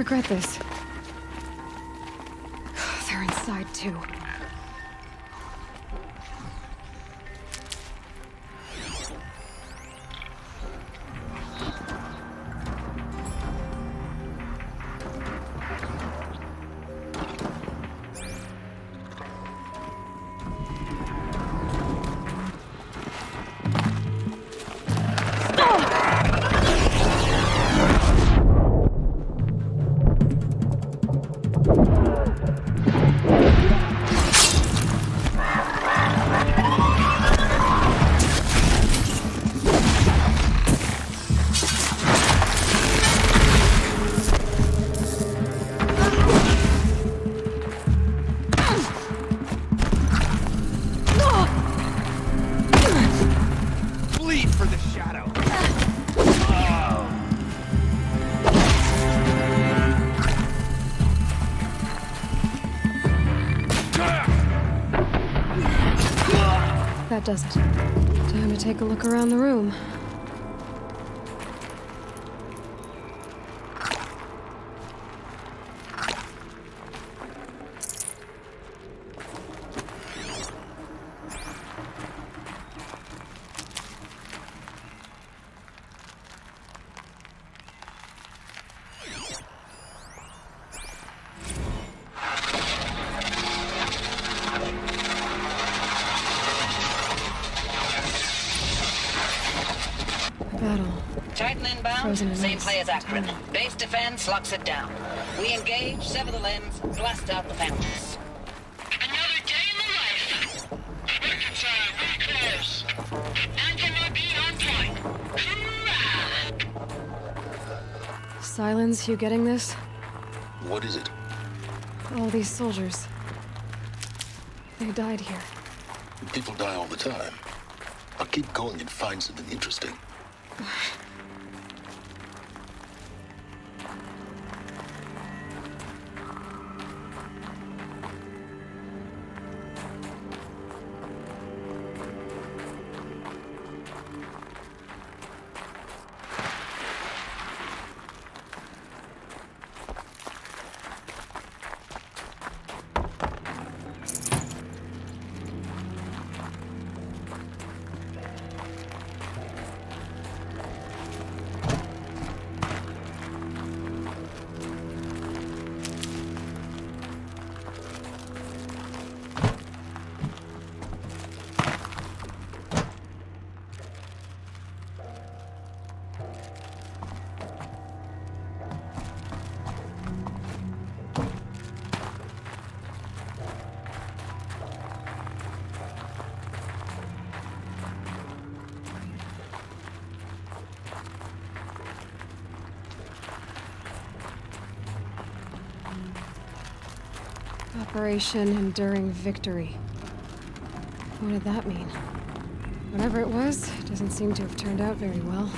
regret this. They're inside, too. That does it. Time to take a look around the room. Titan inbound, same play as accurate. Base defense locks it down. We engage, sever the lens, blast out the panels. Another day in the life. Expected time, very close. Anti-MOB on point. Hoorah! Silence, you getting this? What is it? All these soldiers. They died here. People die all the time. I'll keep going and find something interesting. Operation Enduring Victory. What did that mean? Whatever it was, it doesn't seem to have turned out very well.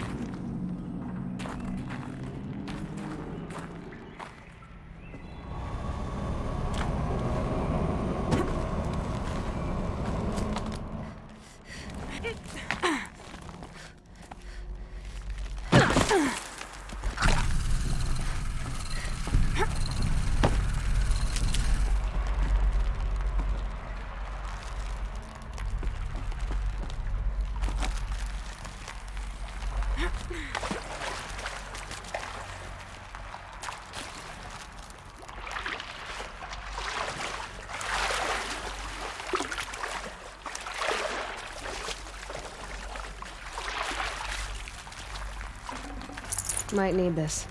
Might need this.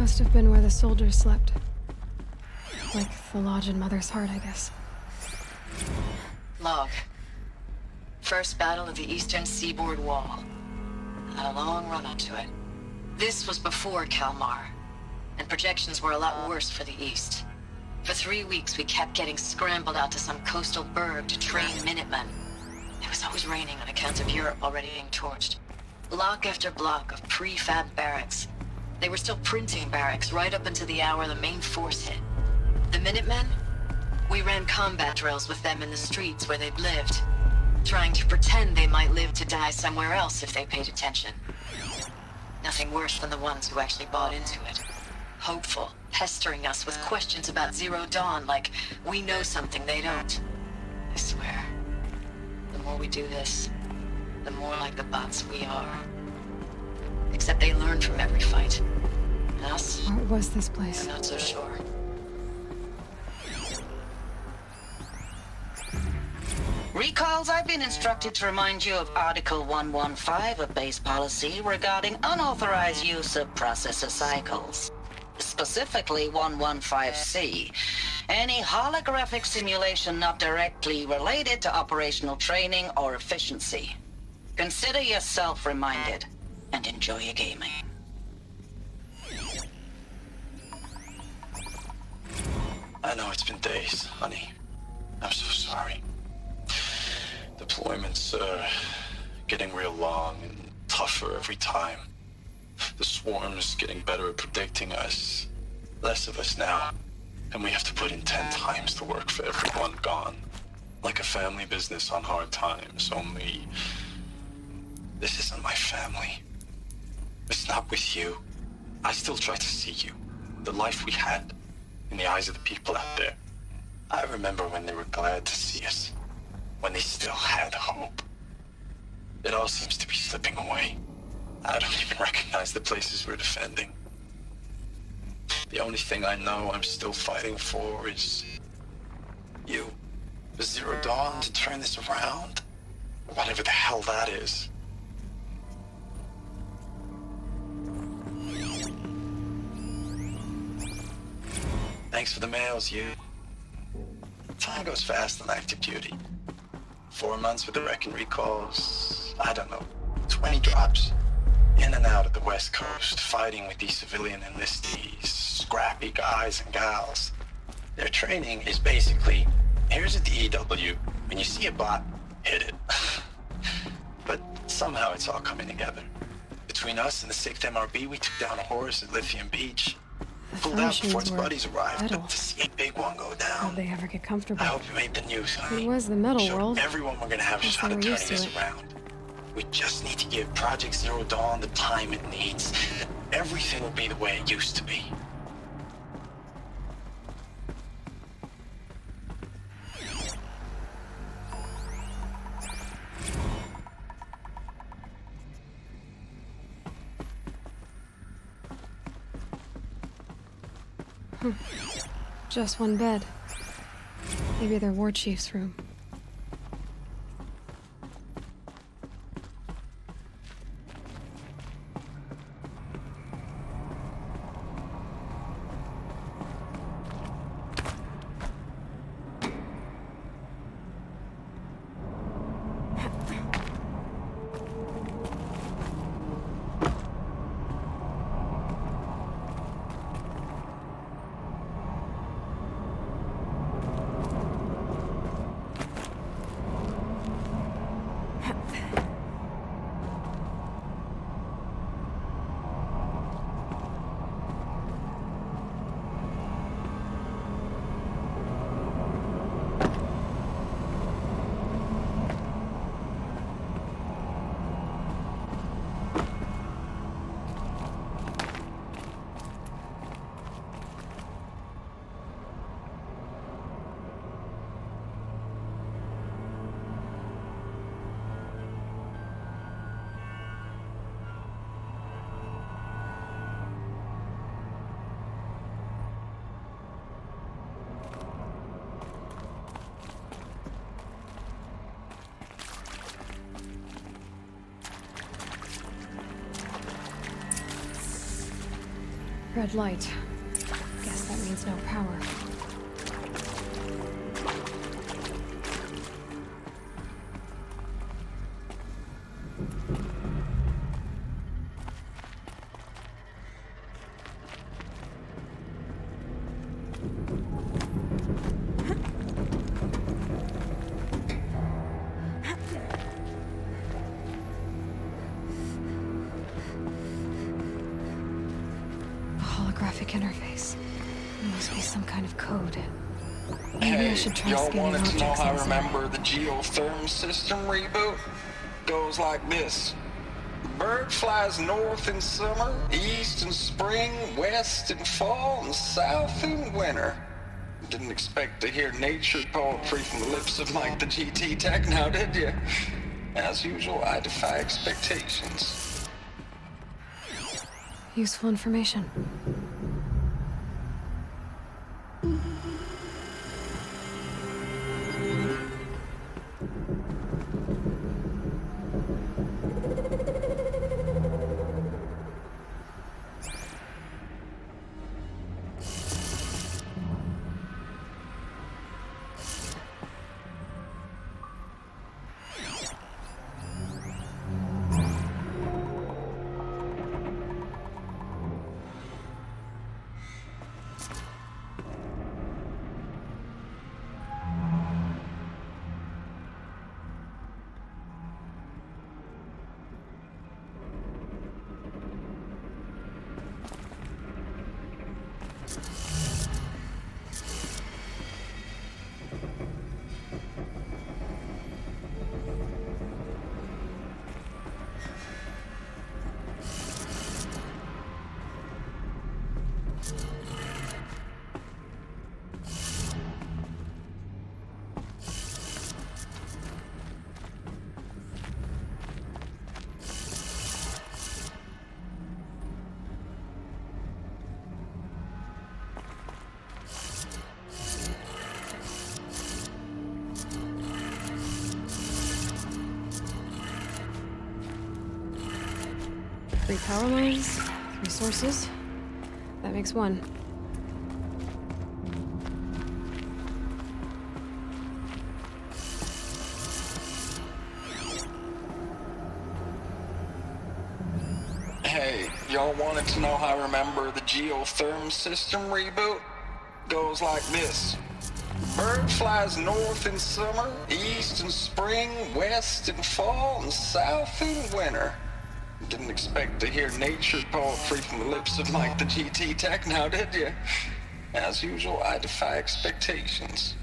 Must have been where the soldiers slept. Like the lodge in Mother's Heart, I guess. Log. First battle of the eastern seaboard wall. Had a long run up to it. This was before Kalmar, and projections were a lot worse for the east. For 3 weeks, we kept getting scrambled out to some coastal burg to train Minutemen. It was always raining on account of Europe already being torched. Block after block of prefab barracks. They were still printing barracks right up until the hour the main force hit. The Minutemen? We ran combat drills with them in the streets where they'd lived, trying to pretend they might live to die somewhere else if they paid attention. Nothing worse than the ones who actually bought into it. Hopeful, pestering us with questions about Zero Dawn like we know something they don't. I swear, the more we do this, the more like the bots we are. Except they learn from every fight. And us? What was this place? I'm not so sure. Recalls, I've been instructed to remind you of Article 115 of base policy regarding unauthorized use of processor cycles. Specifically 115C. Any holographic simulation not directly related to operational training or efficiency. Consider yourself reminded, and enjoy your gaming. I know it's been days, honey. I'm so sorry. Deployments are getting real long and tougher every time. The swarm's getting better at predicting us. Less of us now. And we have to put in 10 times the work for everyone gone. Like a family business on hard times, only... this isn't my family. It's not with you. I still try to see you. The life we had. In the eyes of the people out there. I remember when they were glad to see us. When they still had hope. It all seems to be slipping away. I don't even recognize the places we're defending. The only thing I know I'm still fighting for is... you. The Zero Dawn to turn this around. Whatever the hell that is. Thanks for the mails, you. Time goes fast on active duty. 4 months with the Reckon recalls, I don't know, 20 drops. In and out of the West Coast, fighting with these civilian enlistees, scrappy guys and gals. Their training is basically, here's a DEW, when you see a bot, hit it. But somehow it's all coming together. Between us and the 6th MRB, we took down a horse at Lithium Beach. Pulled out before its buddies arrived, but to see a big one go down. How'd they ever get comfortable? I hope you made the news, honey. It was the metal Showed world. everyone we're gonna have a Guess shot they at were turning used to this it. around. We just need to give Project Zero Dawn the time it needs. Everything will be the way it used to be. Just one bed. Maybe their war chief's room. Red light. Guess that means no power. Interface. There must be some kind of code. Maybe I should try y'all scanning wanted to know objects how I in this remember area. the geotherm system reboot? Goes like this. Bird flies north in summer, east in spring, west in fall, and south in winter. Didn't expect to hear nature poetry from the lips of Mike the GT Tech now, did you? As usual, I defy expectations. Useful information. Three power lines, 3 sources. That makes 1. Hey, y'all wanted to know how I remember the geotherm system reboot? Goes like this. Bird flies north in summer, east in spring, west in fall, and south in winter. Didn't expect to hear nature poetry from the lips of Mike the GT Tech now, did you? As usual, I defy expectations.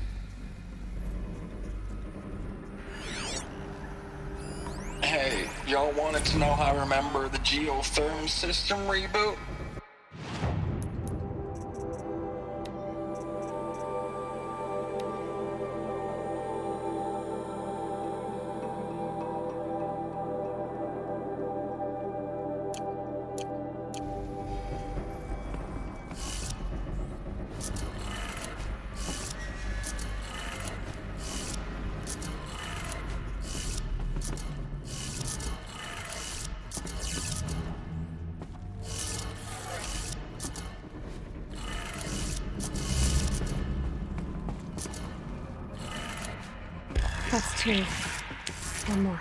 Hey, y'all wanted to know how I remember the geotherm system reboot? That's 2. 1 more.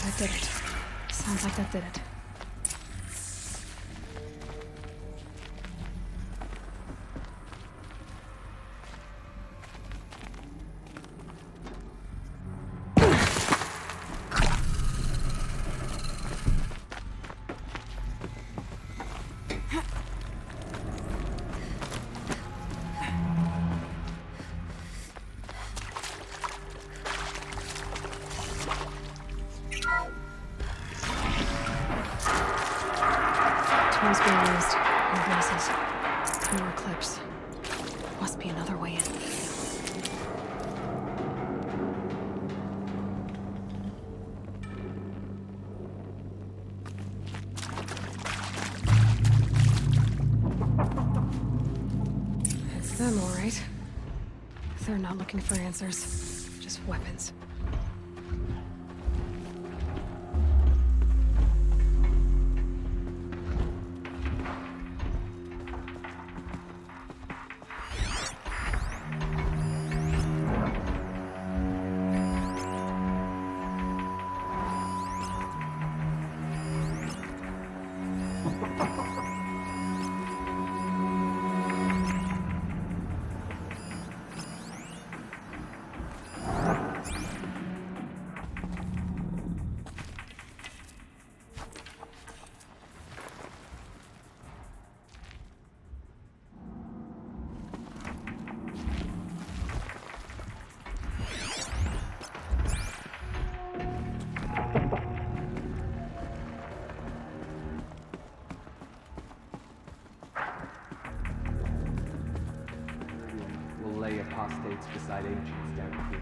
That did it. Sounds like that did it. closed. No voices. More clips. Must be another way in. It's them, all right. They're not looking for answers. Just weapons. We'll lay apostates beside ancients down here.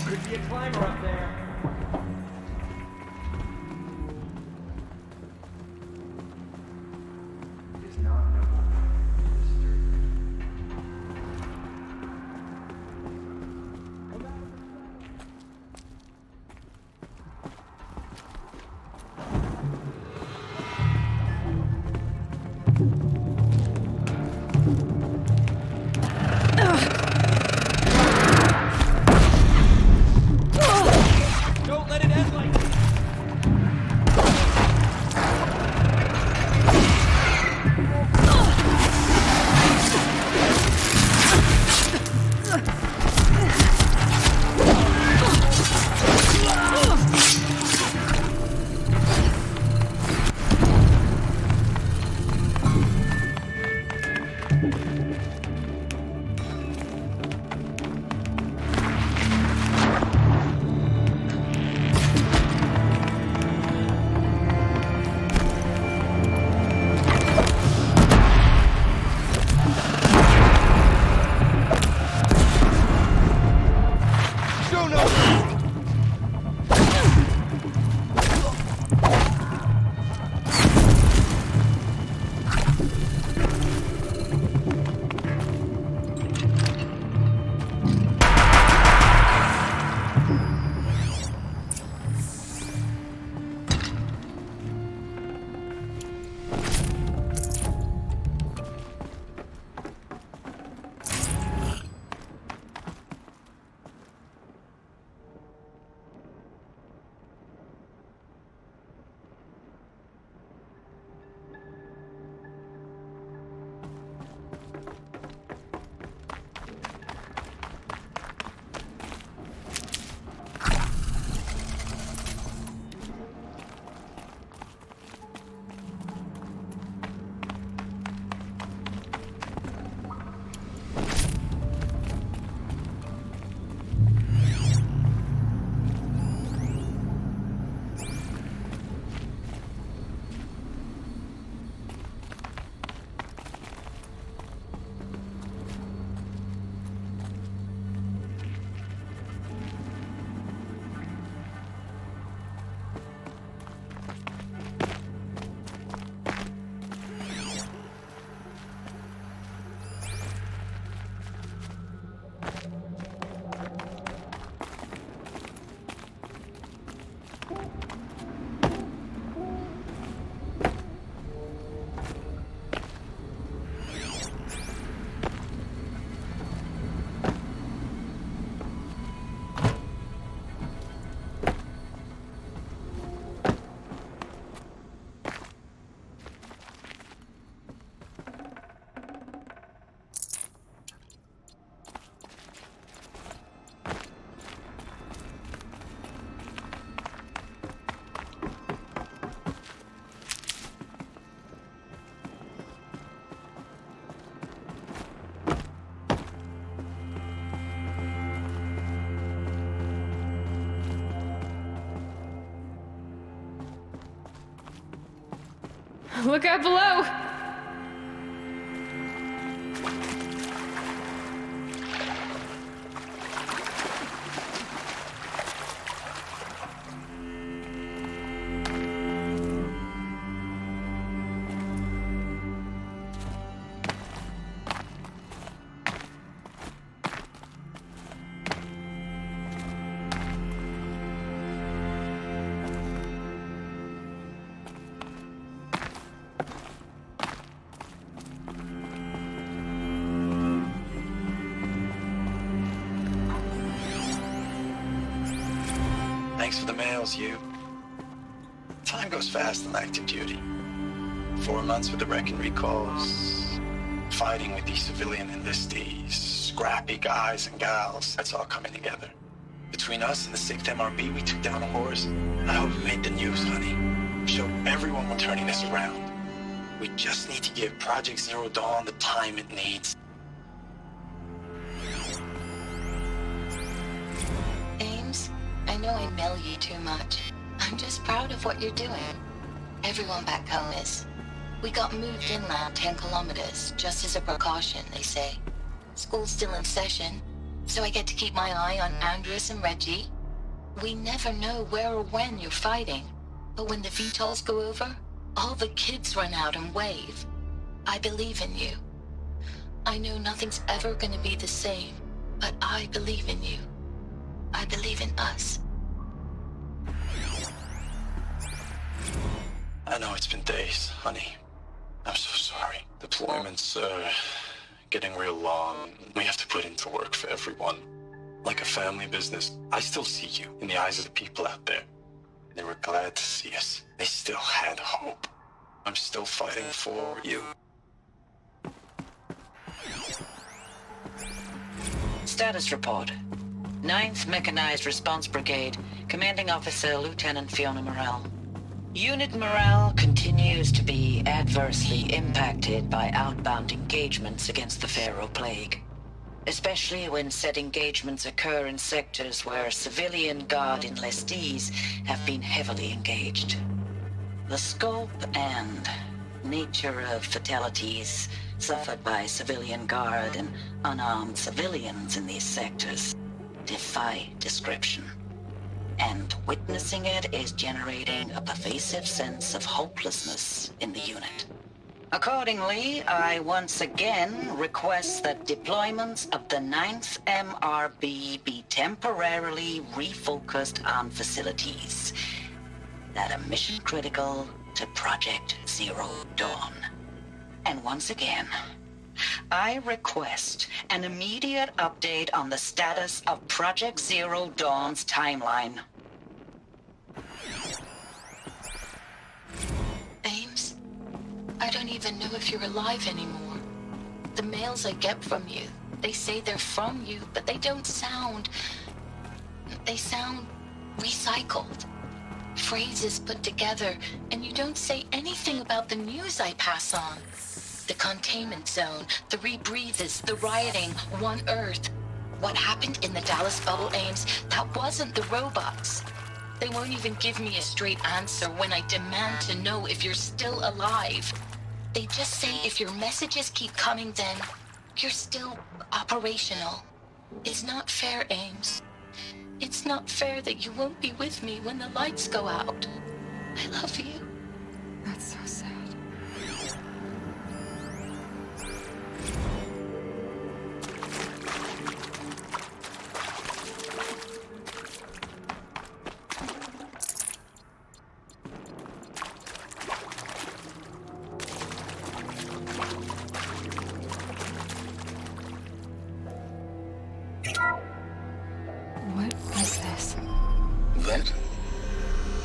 Could be a climber up there. It is not noble to disturb. Don't let it end like this. Look out below! Thanks for the mails, you. Time goes fast on active duty. 4 months with the wreck and recalls, fighting with these civilian enlistees, scrappy guys and gals. That's all coming together. Between us and the 6th MRB, we took down a horse. I hope we made the news, honey. Showed everyone we're turning this around. We just need to give Project Zero Dawn the time it needs. Ames, I know I mail you too much. I'm just proud of what you're doing. Everyone back home is. We got moved inland 10 kilometers, just as a precaution, they say. School's still in session, so I get to keep my eye on Andrias and Reggie. We never know where or when you're fighting, but when the VTOLs go over, all the kids run out and wave. I believe in you. I know nothing's ever gonna be the same, but I believe in you. I believe in us. I know it's been days, honey. I'm so sorry. Deployments are getting real long. We have to put into work for everyone. Like a family business. I still see you in the eyes of the people out there. They were glad to see us. They still had hope. I'm still fighting for you. Status report. 9th Mechanized Response Brigade, Commanding Officer Lieutenant Fiona Morrell. Unit morale continues to be adversely impacted by outbound engagements against the Pharaoh Plague, especially when said engagements occur in sectors where civilian Guard enlistees have been heavily engaged. The scope and nature of fatalities suffered by civilian Guard and unarmed civilians in these sectors defy description. And witnessing it is generating a pervasive sense of hopelessness in the unit. Accordingly, I once again request that deployments of the 9th MRB be temporarily refocused on facilities that are mission critical to Project Zero Dawn. And once again, I request an immediate update on the status of Project Zero Dawn's timeline. Ames, I don't even know if you're alive anymore. The mails I get from you, they say they're from you, but they don't sound... They sound recycled. Phrases put together, and you don't say anything about the news I pass on. The containment zone, the rebreathers, the rioting, One Earth. What happened in the Dallas bubble, Ames, that wasn't the robots. They won't even give me a straight answer when I demand to know if you're still alive. They just say if your messages keep coming, then you're still operational. It's not fair, Ames. It's not fair that you won't be with me when the lights go out. I love you. That's so sad.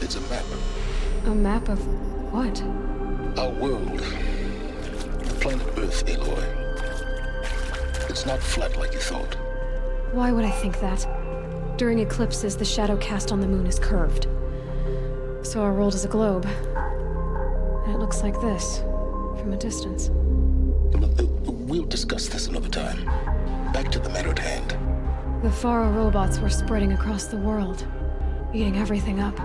It's a map. A map of what? Our world. Planet Earth, Aloy. It's not flat like you thought. Why would I think that? During eclipses, the shadow cast on the moon is curved. So our world is a globe. And it looks like this, from a distance. We'll discuss this another time. Back to the matter at hand. The Faro robots were spreading across the world, eating everything up.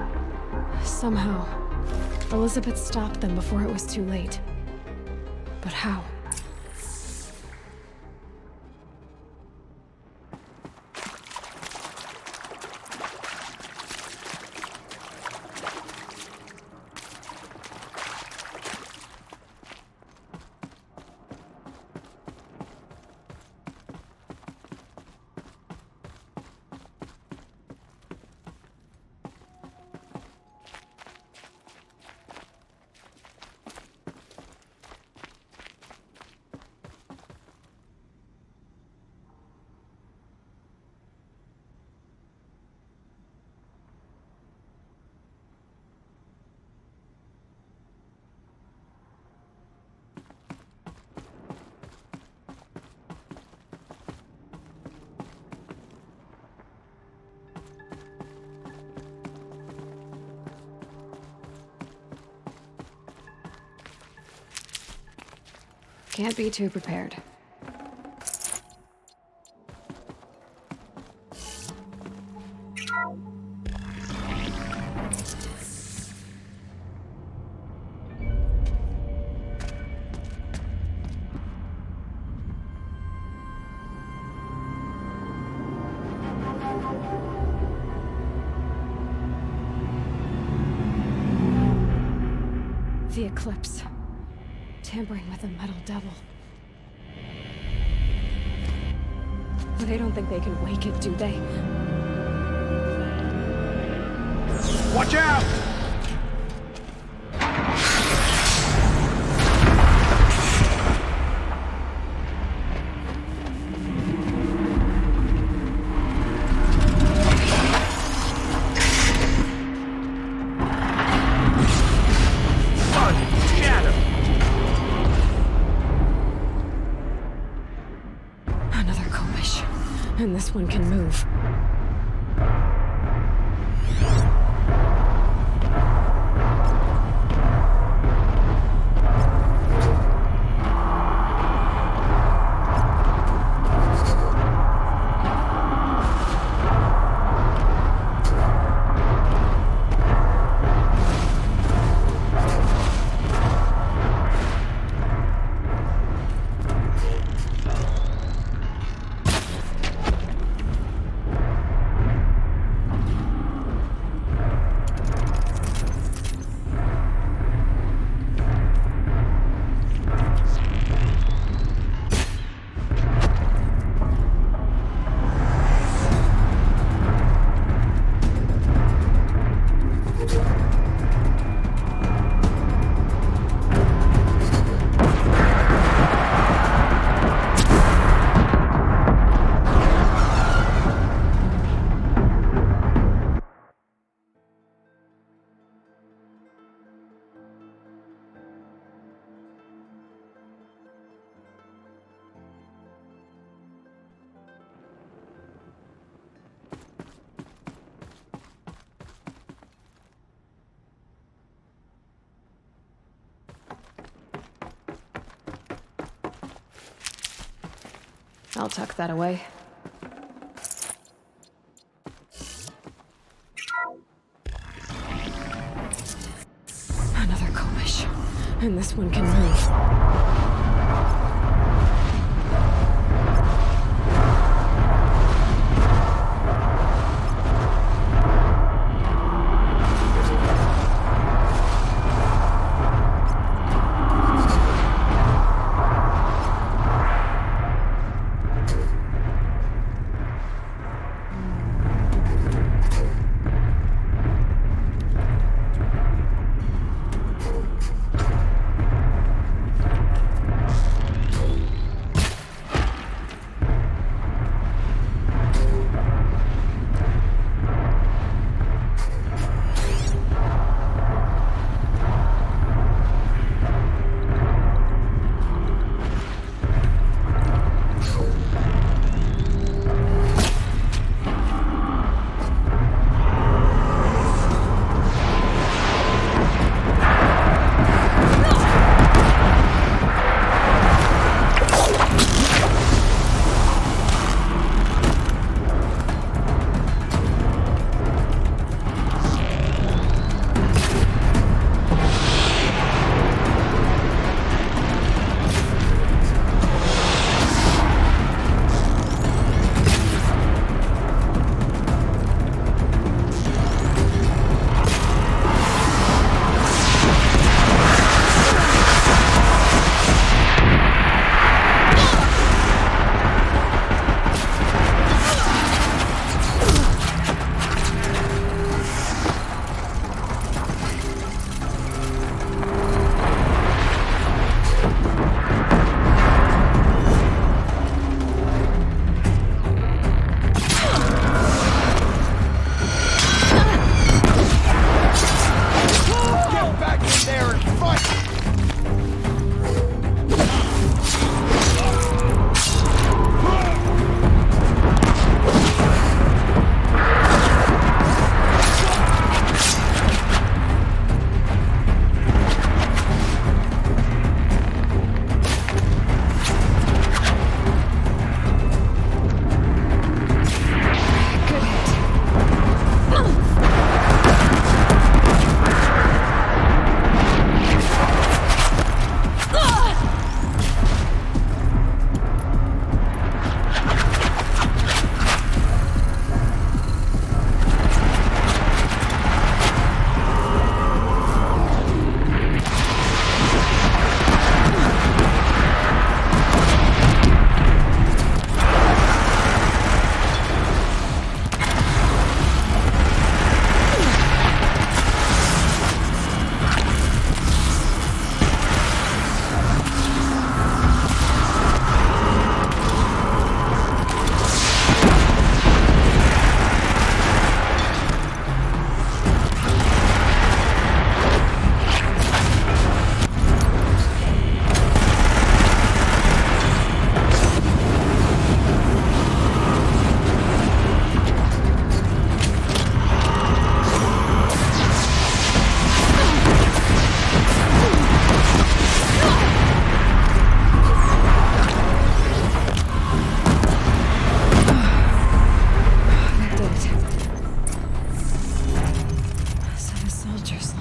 Somehow, Elizabeth stopped them before it was too late. But how? Can't be too prepared. The eclipse. Tampering with the metal devil. They don't think they can wake it, do they? Watch out! And this one can move. I'll tuck that away. Another Komish. And this one can move.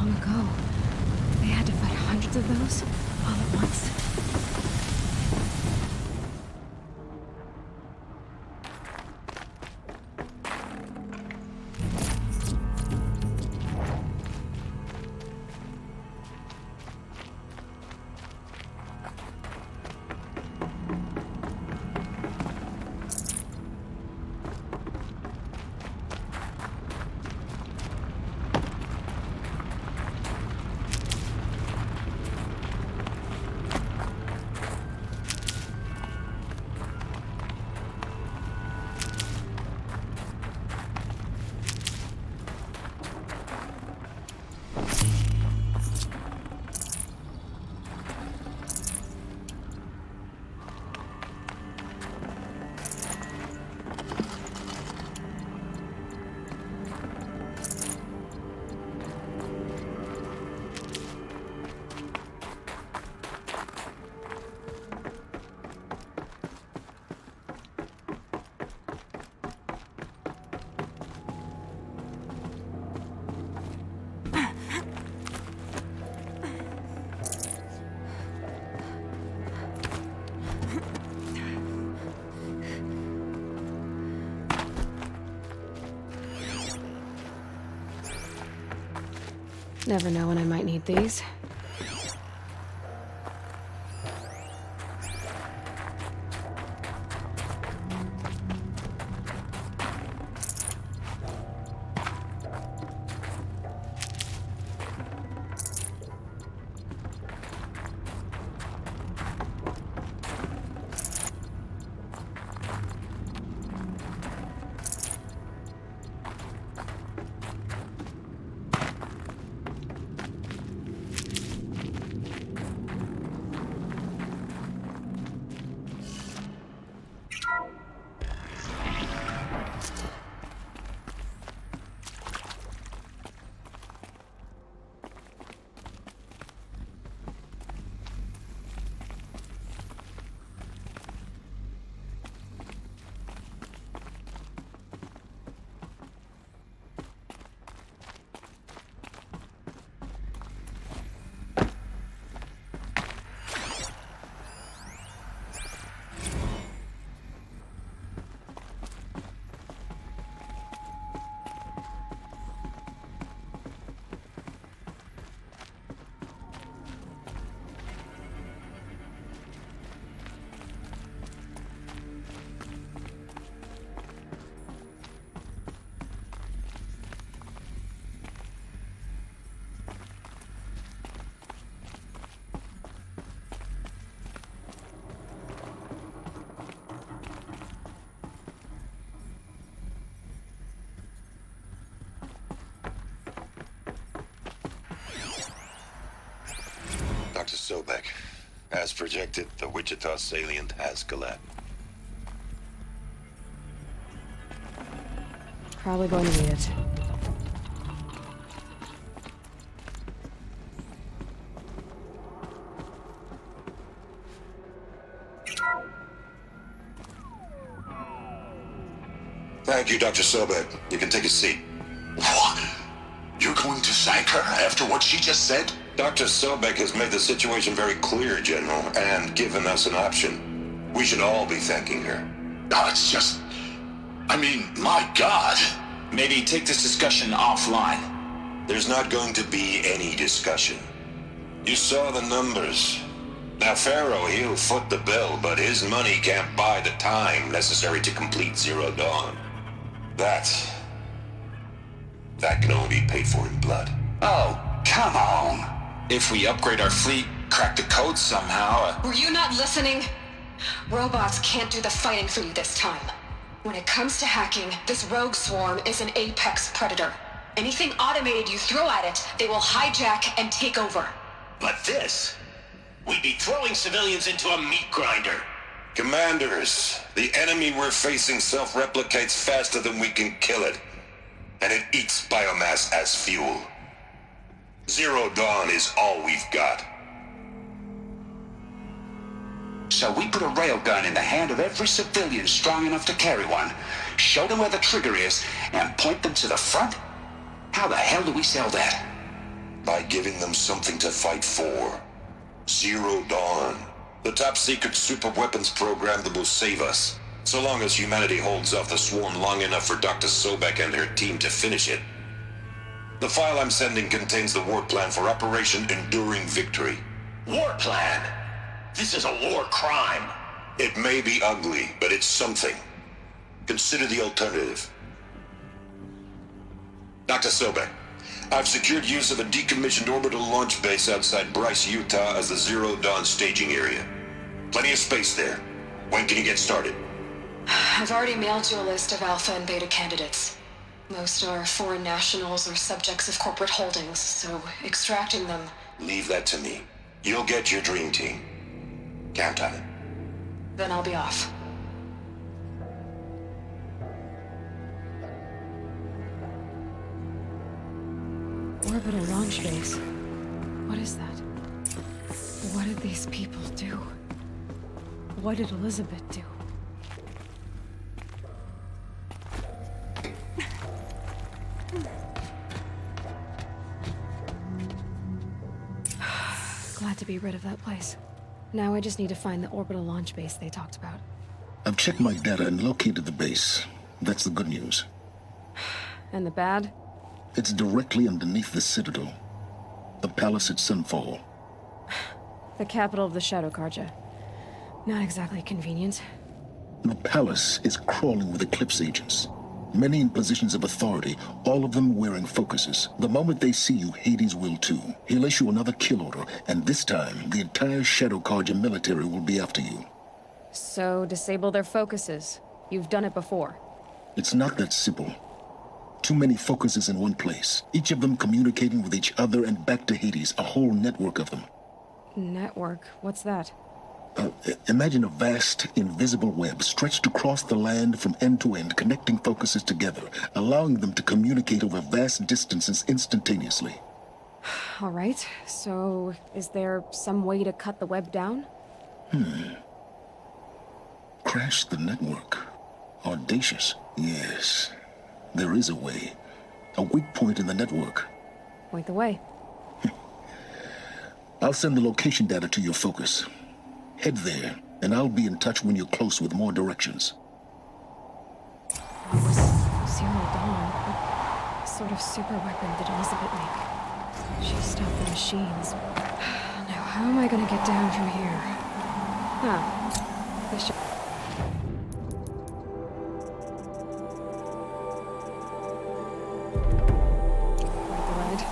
long ago. They had to fight hundreds of those all at once. Never know when I might need these. Dr. Sobek, as projected, the Wichita salient has collapsed. Probably going to need it. Thank you, Dr. Sobek. You can take a seat. What? You're going to thank her after what she just said? Dr. Sobek has made the situation very clear, General, and given us an option. We should all be thanking her. No, it's just... I mean, my God. Maybe take this discussion offline. There's not going to be any discussion. You saw the numbers. Now, Pharaoh, he'll foot the bill, but his money can't buy the time necessary to complete Zero Dawn. That can only be paid for in blood. Oh, come on. If we upgrade our fleet, crack the code somehow... Were you not listening? Robots can't do the fighting for you this time. When it comes to hacking, this rogue swarm is an apex predator. Anything automated you throw at it, they will hijack and take over. But this... we'd be throwing civilians into a meat grinder. Commanders, the enemy we're facing self-replicates faster than we can kill it. And it eats biomass as fuel. Zero Dawn is all we've got. So we put a railgun in the hand of every civilian strong enough to carry one, show them where the trigger is, and point them to the front? How the hell do we sell that? By giving them something to fight for. Zero Dawn. The top-secret superweapons program that will save us. So long as humanity holds off the swarm long enough for Dr. Sobek and her team to finish it. The file I'm sending contains the war plan for Operation Enduring Victory. War plan? This is a war crime. It may be ugly, but it's something. Consider the alternative. Dr. Sobek, I've secured use of a decommissioned orbital launch base outside Bryce, Utah as the Zero Dawn staging area. Plenty of space there. When can you get started? I've already mailed you a list of Alpha and Beta candidates. Most are foreign nationals or subjects of corporate holdings, so extracting them... Leave that to me. You'll get your dream team. Count on it. Then I'll be off. Orbital launch base. What is that? What did these people do? What did Elizabeth do? Glad to be rid of that place. Now I just need to find the orbital launch base they talked about. I've checked my data and located the base. That's the good news. And the bad? It's directly underneath the Citadel. The palace at Sunfall. The capital of the Shadow Carja. Not exactly convenient. The palace is crawling with Eclipse agents. Many in positions of authority, all of them wearing focuses. The moment they see you, Hades will too. He'll issue another kill order, and this time, the entire Shadow Carja military will be after you. So, disable their focuses. You've done it before. It's not that simple. Too many focuses in one place, each of them communicating with each other and back to Hades, a whole network of them. Network? What's that? Imagine a vast, invisible web stretched across the land from end to end, connecting focuses together, allowing them to communicate over vast distances instantaneously. All right, so is there some way to cut the web down? Crash the network. Audacious. Yes, there is a way. A weak point in the network. Point the way. I'll send the location data to your focus. Head there, and I'll be in touch when you're close with more directions. Zero Dawn. What sort of super weapon did Elizabeth make? She stopped the machines. Now, how am I gonna get down from here? Huh. This should... Quite the ride.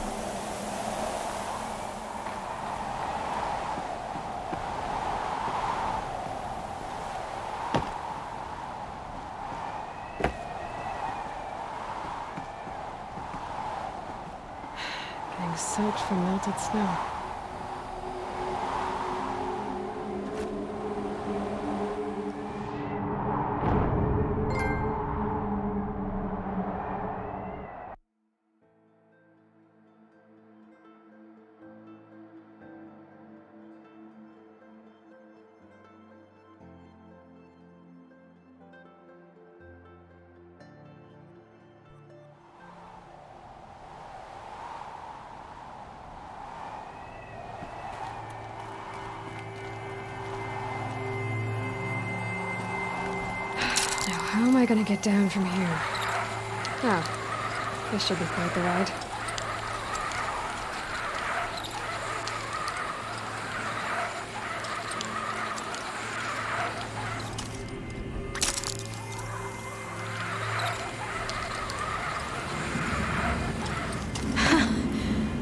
Getting soaked from melted snow. How am I gonna get down from here? Oh, this should be quite the ride.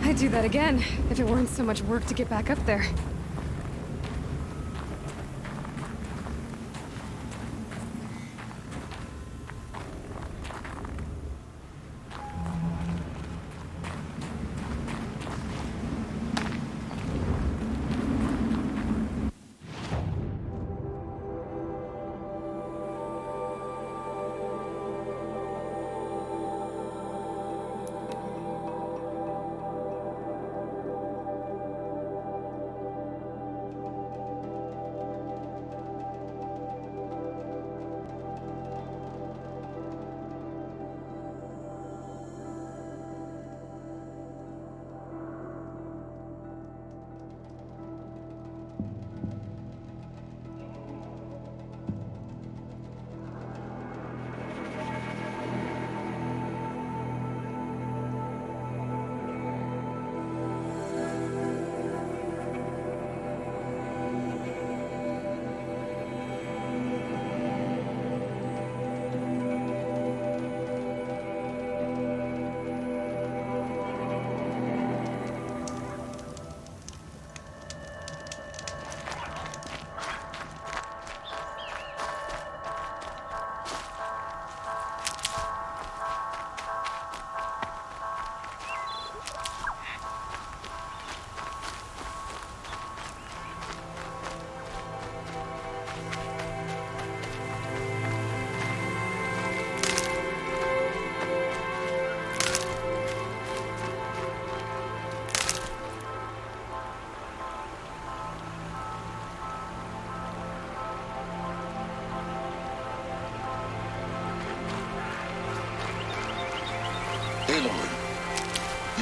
I'd do that again, if it weren't so much work to get back up there.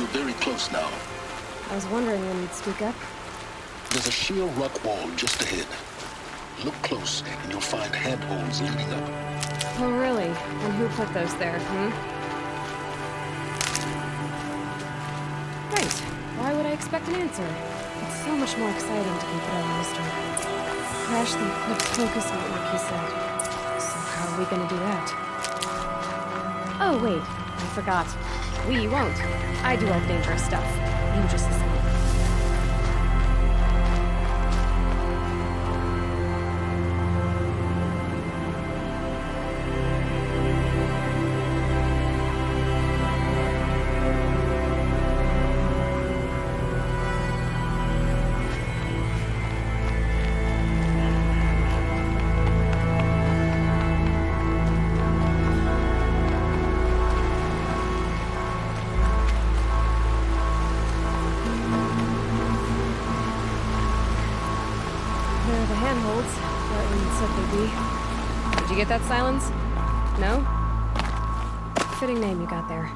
You're very close now. I was wondering when you'd speak up. There's a sheer rock wall just ahead. Look close, and you'll find handholds leading up. Oh, really? And who put those there, Right. Why would I expect an answer? It's so much more exciting to keep it on mystery. Crash the Eclipse focus network, he said. So how are we gonna do that? Oh, wait. I forgot. We won't. I do all the dangerous stuff. You just listen. Did you get that, Silence? No? Fitting name you got there.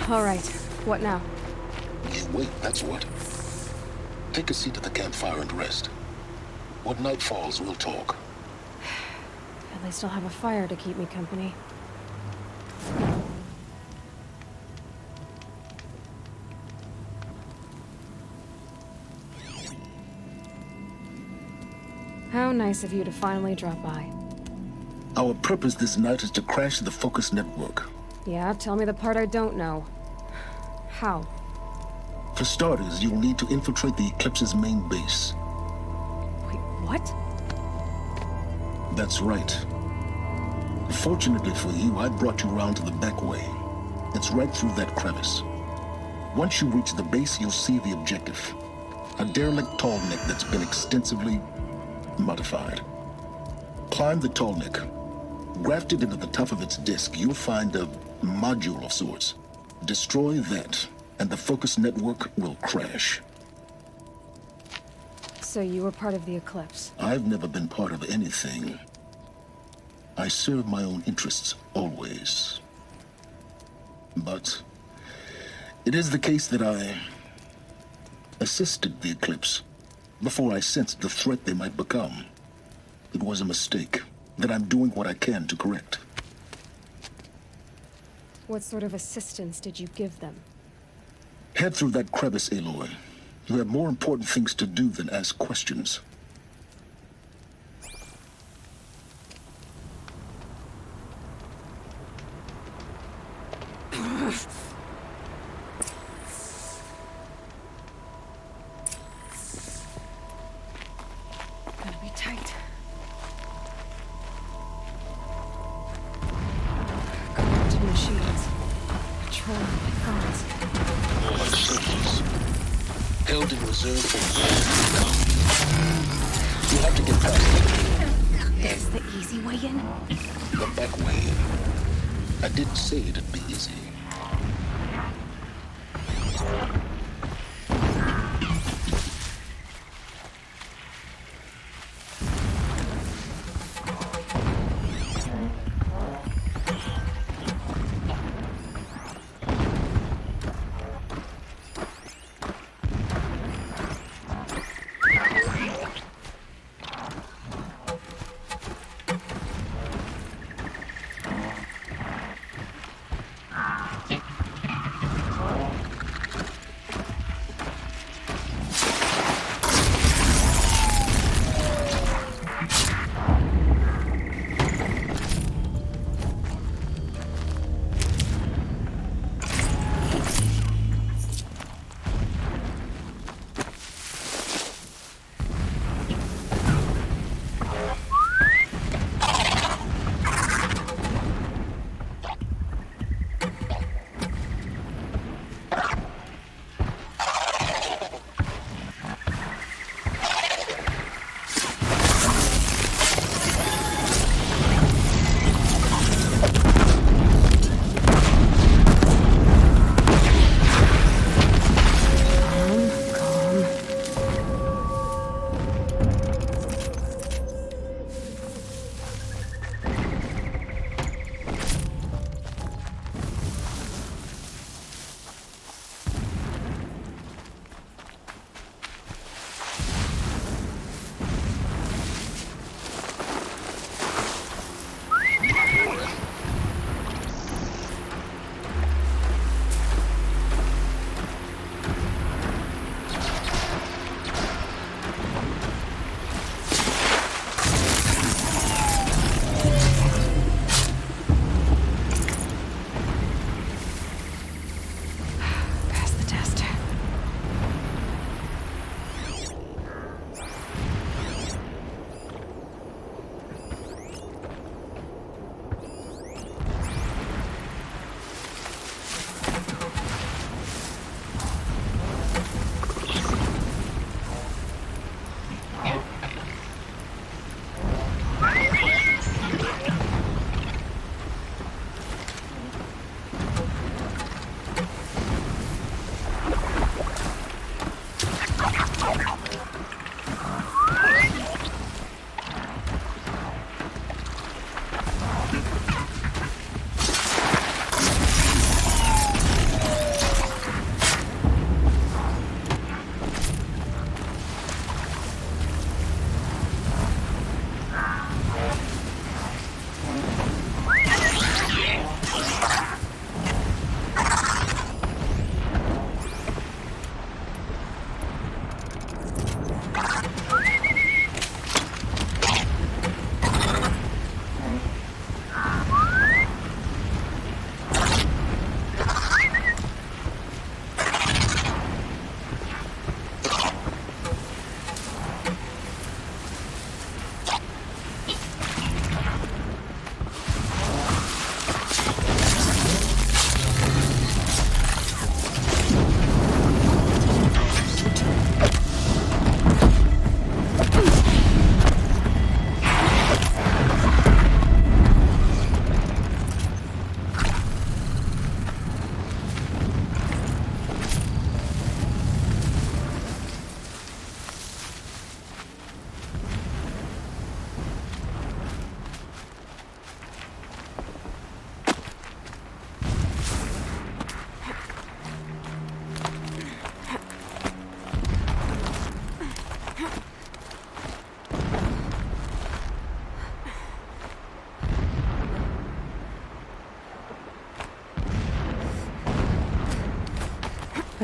All right. What now? You wait, that's what. Take a seat at the campfire and rest. When night falls, we'll talk. At least I'll have a fire to keep me company. How nice of you to finally drop by. Our purpose this night is to crash the Focus network. Yeah, tell me the part I don't know. How? For starters, you'll need to infiltrate the Eclipse's main base. Wait, what? That's right. Fortunately for you, I brought you around to the back way. It's right through that crevice. Once you reach the base, you'll see the objective. A derelict tall neck that's been extensively modified. Climb the tall neck. Grafted into the top of its disk, you'll find a module of sorts. Destroy that, and the Focus network will crash. So you were part of the Eclipse? I've never been part of anything. I serve my own interests, always. But it is the case that I assisted the Eclipse before I sensed the threat they might become. It was a mistake that I'm doing what I can to correct. What sort of assistance did you give them? Head through that crevice, Aloy. You have more important things to do than ask questions. Gotta be tight. Machines. Patrol guards. More like soldiers. Held in reserve for years to come. You'll have to get past them. This is the easy way in? The back way in. I didn't say it'd be easy.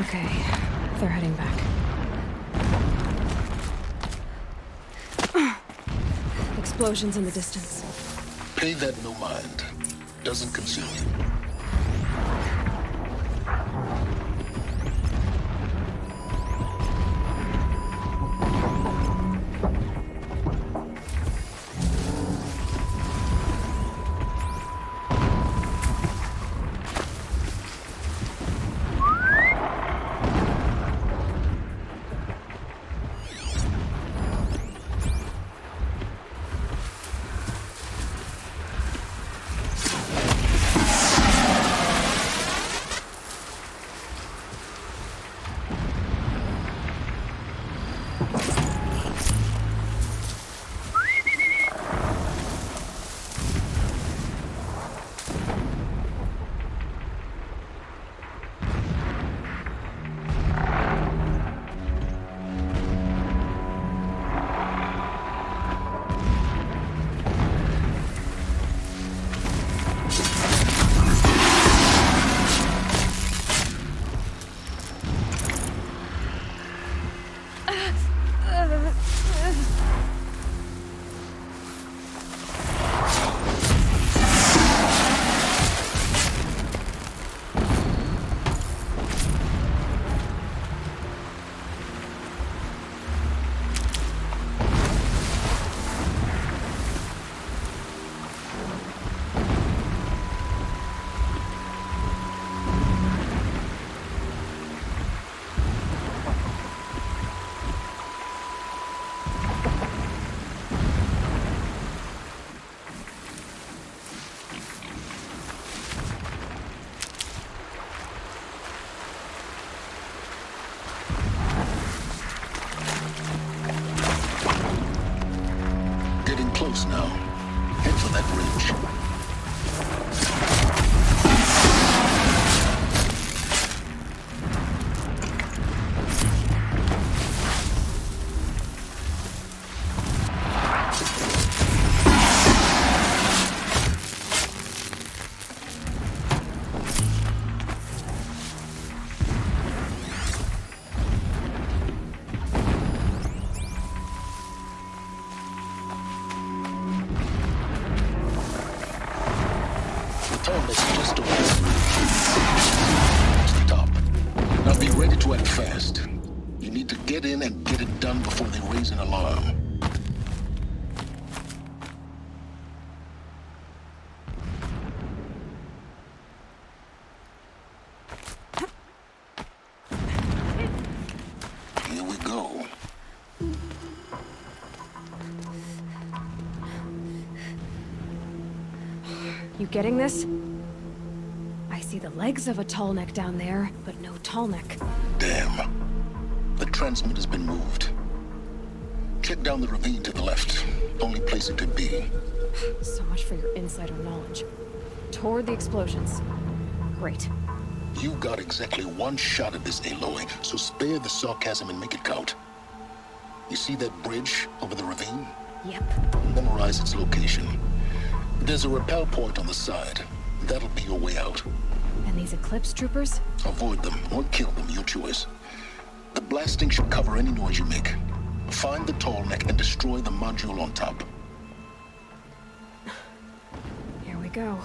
Okay, they're heading back. Explosions in the distance. Pay that no mind. Doesn't concern you. Close now. Head for that ridge. Just over the top. Now be ready to act fast. You need to get in and get it done before they raise an alarm. Here we go. You getting this? I see the legs of a tall neck down there, but no tall neck. Damn. The transmitter's been moved. Check down the ravine to the left. Only place it could be. So much for your insider knowledge. Toward the explosions. Great. You got exactly one shot at this, Aloy, so spare the sarcasm and make it count. You see that bridge over the ravine? Yep. Memorize its location. There's a rappel point on the side. That'll be your way out. And these Eclipse troopers? Avoid them or kill them, your choice. The blasting should cover any noise you make. Find the tall neck and destroy the module on top. Here we go.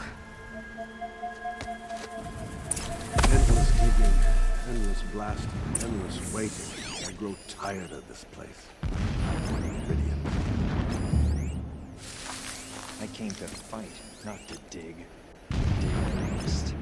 Endless digging, endless blasting, endless waiting. I grow tired of this place. Meridian. I came to fight, not to dig. Dig next.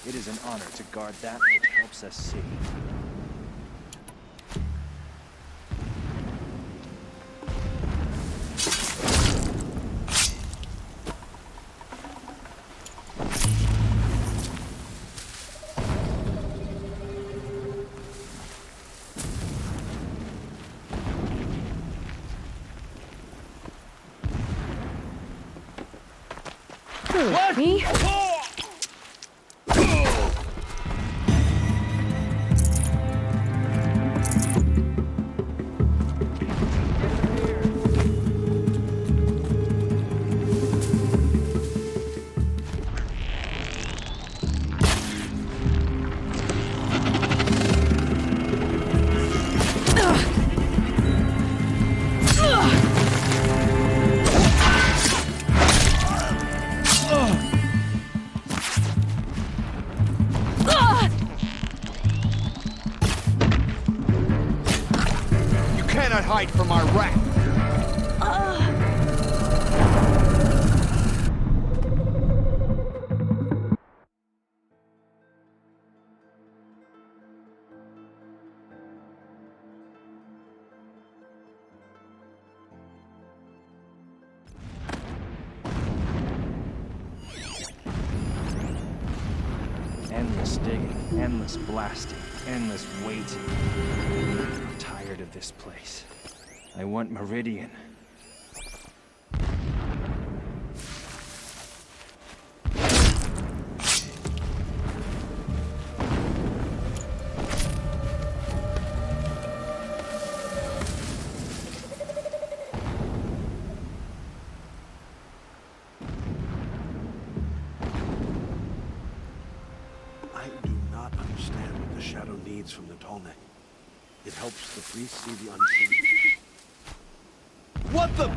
It is an honor to guard that which helps us see. Who? Me? Hide from our wrath. Endless digging, endless blasting, endless waiting. I'm tired of this place. I want Meridian. I do not understand what the shadow needs from the Tolnek. It helps the priest see the unseen. What the?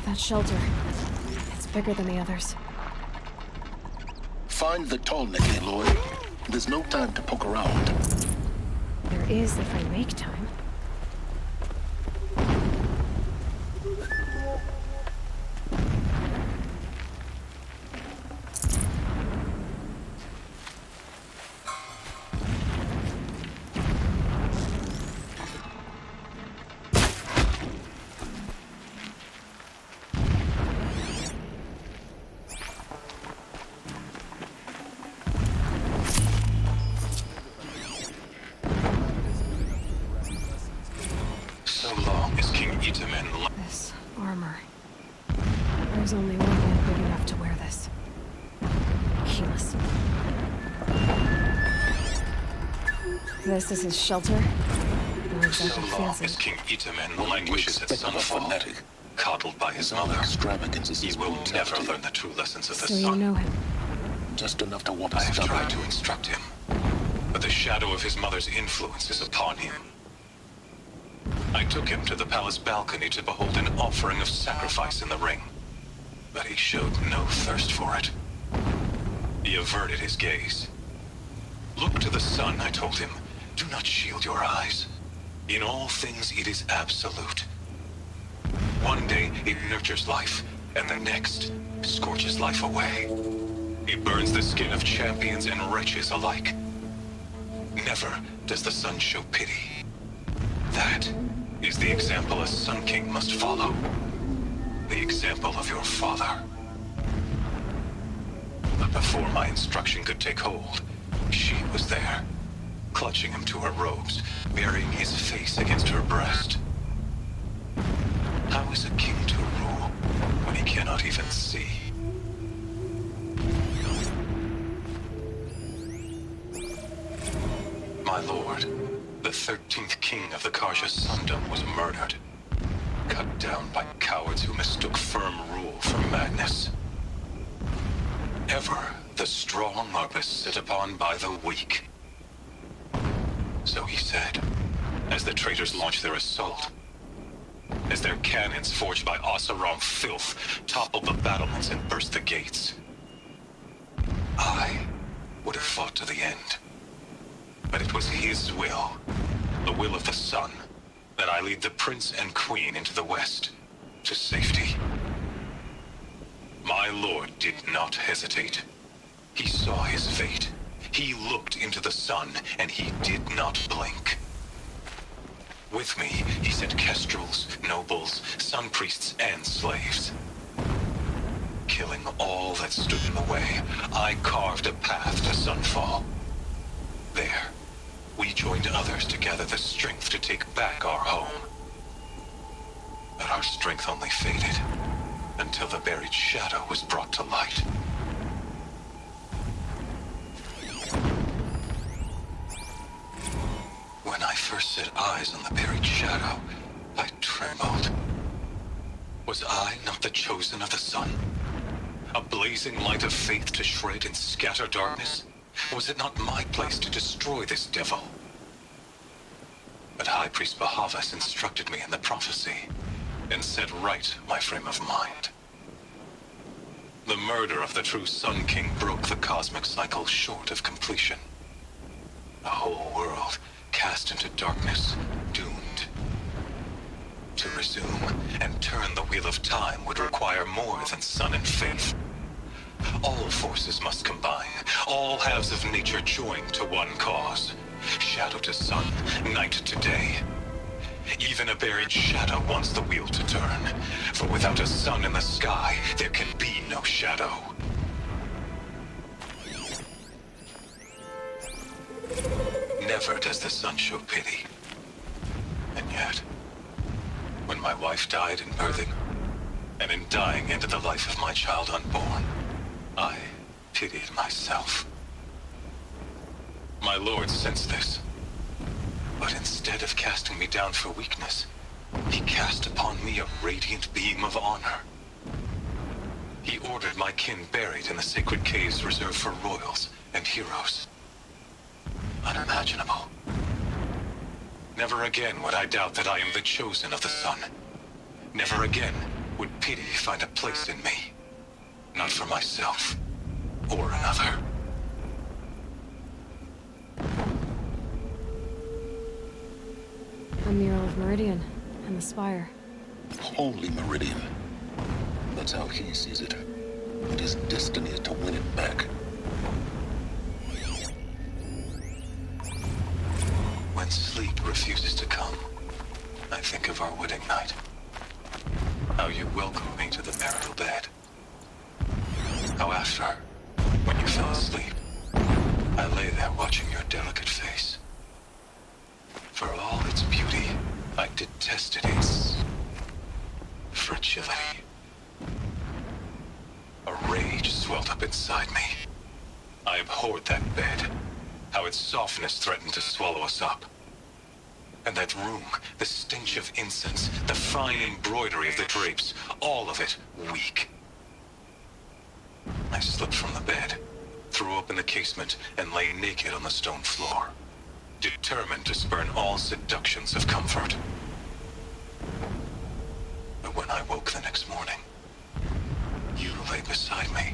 That shelter. It's bigger than the others. Find the Tolnek, Aloy. There's no time to poke around. There is if I make time. This armor. There's only one man big enough to wear this. Keyless. This is his shelter? Not exactly fancy. As King Itamen languishes at sunfall, coddled by his mother, he will never learn the true lessons of the So sun. you know him? Just enough to want to I have stop tried him. to instruct him, but the shadow of his mother's influence is upon him. I took him to the palace balcony to behold an offering of sacrifice in the ring, but he showed no thirst for it. He averted his gaze. Look to the sun, I told him. Do not shield your eyes. In all things it is absolute. One day it nurtures life, and the next scorches life away. It burns the skin of champions and wretches alike. Never does the sun show pity. That is the example a Sun King must follow. The example of your father. But before my instruction could take hold, she was there, clutching him to her robes, burying his face against her breast. How is a king to rule when he cannot even see? My lord, the 13th king of the Karja Sundom was murdered. Cut down by cowards who mistook firm rule for madness. Ever the strong are beset upon by the weak. So he said, as the traitors launched their assault. as their cannons forged by Oseram filth toppled the battlements and burst the gates. I would have fought to the end. But it was his will, the will of the sun, that I lead the prince and queen into the west, to safety. My lord did not hesitate. He saw his fate. He looked into the sun, and he did not blink. With me, he sent kestrels, nobles, sun priests, and slaves. Killing all that stood in the way, I carved a path to sunfall. There, we joined others to gather the strength to take back our home. But our strength only faded, until the buried shadow was brought to light. When I first set eyes on the buried shadow, I trembled. Was I not the chosen of the sun? A blazing light of faith to shred and scatter darkness? Was it not my place to destroy this devil? But High Priest Bahavas instructed me in the prophecy, and set right my frame of mind. The murder of the true Sun King broke the cosmic cycle short of completion. The whole world cast into darkness, doomed. To resume and turn the wheel of time would require more than sun and faith. All forces must combine, all halves of nature join to one cause. Shadow to sun, night to day. Even a buried shadow wants the wheel to turn, for without a sun in the sky, there can be no shadow. Never does the sun show pity. And yet, when my wife died in birthing, and in dying ended the life of my child unborn, I pitied myself. My lord sensed this, but instead of casting me down for weakness, he cast upon me a radiant beam of honor. He ordered my kin buried in the sacred caves reserved for royals and heroes. Unimaginable. Never again would I doubt that I am the chosen of the sun. Never again would pity find a place in me. Not for myself, or another. A mural of Meridian and the spire. Holy Meridian. That's how he sees it. And his destiny is to win it back. When sleep refuses to come, I think of our wedding night. How you welcomed me to the marital bed. How after, when you fell asleep, I lay there watching your delicate face. For all its beauty, I detested its fragility. A rage swelled up inside me. I abhorred that bed, how its softness threatened to swallow us up. And that room, the stench of incense, the fine embroidery of the drapes, all of it weak. I slipped from the bed, threw open the casement, and lay naked on the stone floor, determined to spurn all seductions of comfort. But when I woke the next morning, you lay beside me,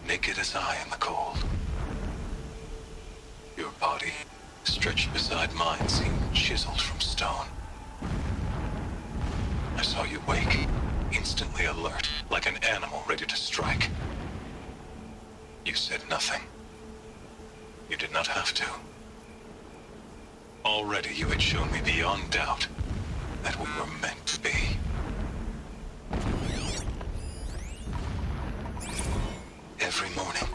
naked as I in the cold. Your body, stretched beside mine, seemed chiseled from stone. I saw you wake, instantly alert, like an animal ready to strike. You said nothing. You did not have to. Already you had shown me beyond doubt that we were meant to be. Every morning,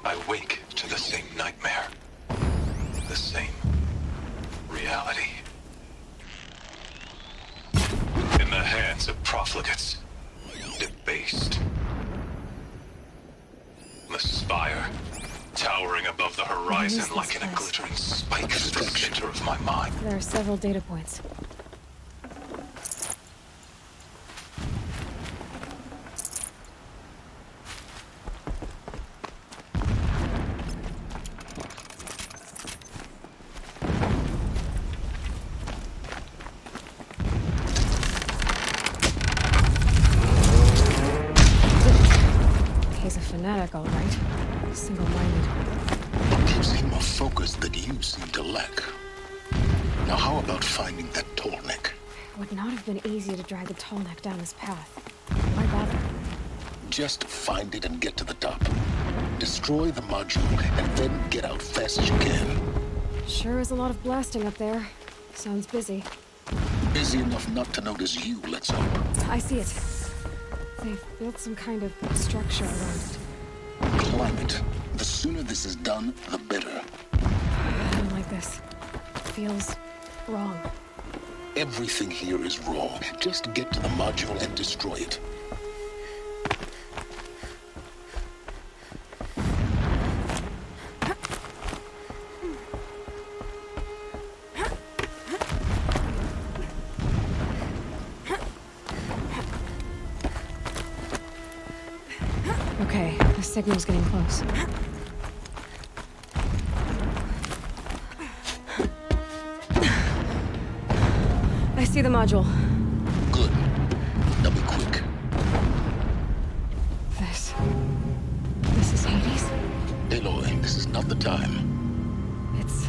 I wake to the same nightmare. The same reality. In the hands of profligates, debased. The spire, towering above the horizon like in a glittering spike through the center of my mind. There are several data points. fanatic, all right. Single-minded. It gives him a focus that you seem to lack. Now how about finding that tall neck? It would not have been easy to drag the tall neck down his path. Why bother? Just find it and get to the top. Destroy the module, and then get out fast as you can. Sure is a lot of blasting up there. Sounds busy. Busy enough not to notice you, let's hope. I see it. They've built some kind of structure around it. Climb it. The sooner this is done, the better. I don't like this. It feels wrong. Everything here is wrong. Just get to the module and destroy it. Okay, the signal's getting close. I see the module. Good. Now be quick. This is Hades? Aloy, this is not the time. It's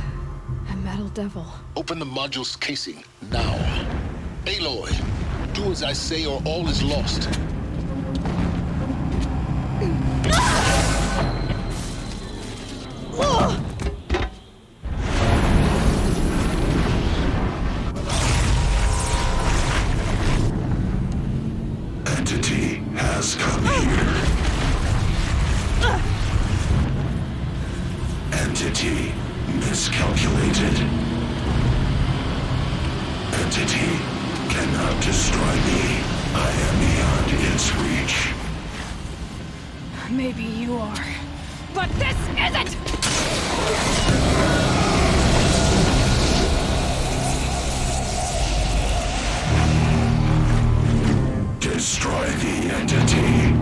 a metal devil. Open the module's casing, now. Aloy, do as I say or all is lost. Entity has come here. Entity miscalculated. Entity cannot destroy me. I am beyond its reach. Maybe you are. But this isn't! Destroy the entity.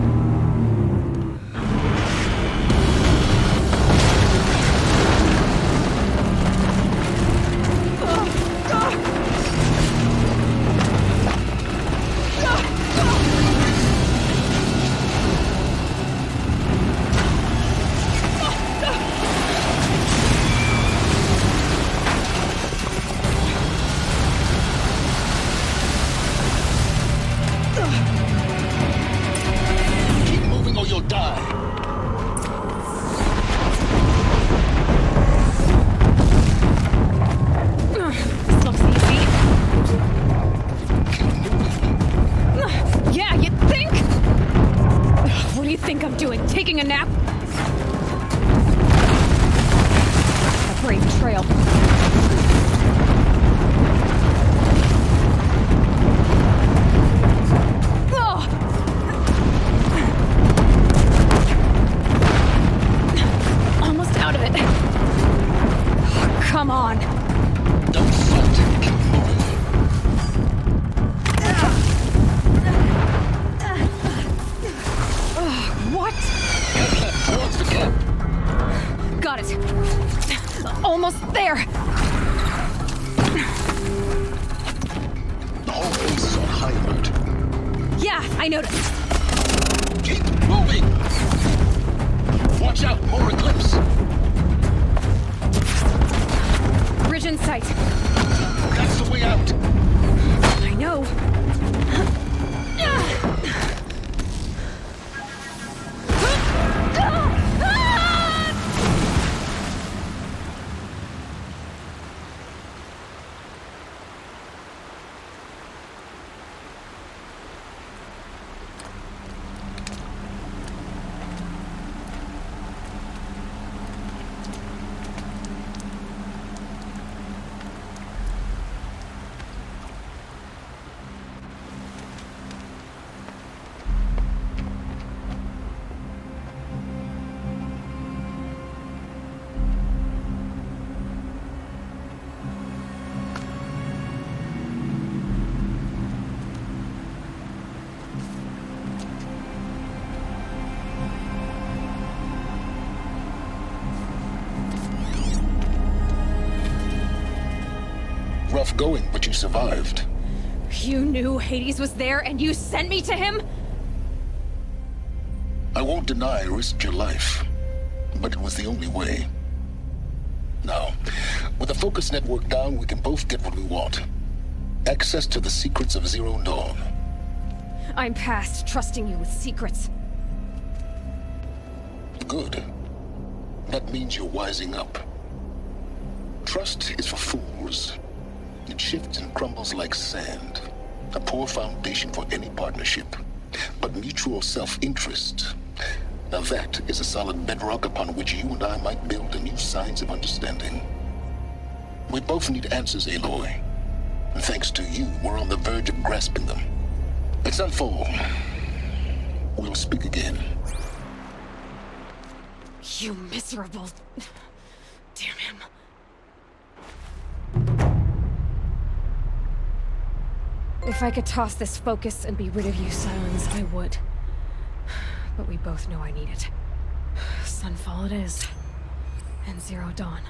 Taking a nap? A brave trail. Oh! Almost out of it. Oh, come on. Don't fight. Keep moving. What? Towards the camp. Got it. Almost there. The whole place is on high alert. Yeah, I noticed. Keep moving. Watch out, more eclipse. Bridge in sight. That's the way out. I know. Rough going, but you survived. You knew Hades was there and you sent me to him? I won't deny I risked your life, but it was the only way. Now, with the focus network down, we can both get what we want. Access to the secrets of Zero Dawn. I'm past trusting you with secrets. Good. That means you're wising up. Trust is for fools. It shifts and crumbles like sand. A poor foundation for any partnership. But mutual self-interest, now that is a solid bedrock upon which you and I might build a new science of understanding. We both need answers, Aloy. And thanks to you, we're on the verge of grasping them. Let's unfold. We'll speak again. You miserable... Damn him. If I could toss this focus and be rid of you, Silence, I would. But we both know I need it. Sunfall it is. And Zero Dawn.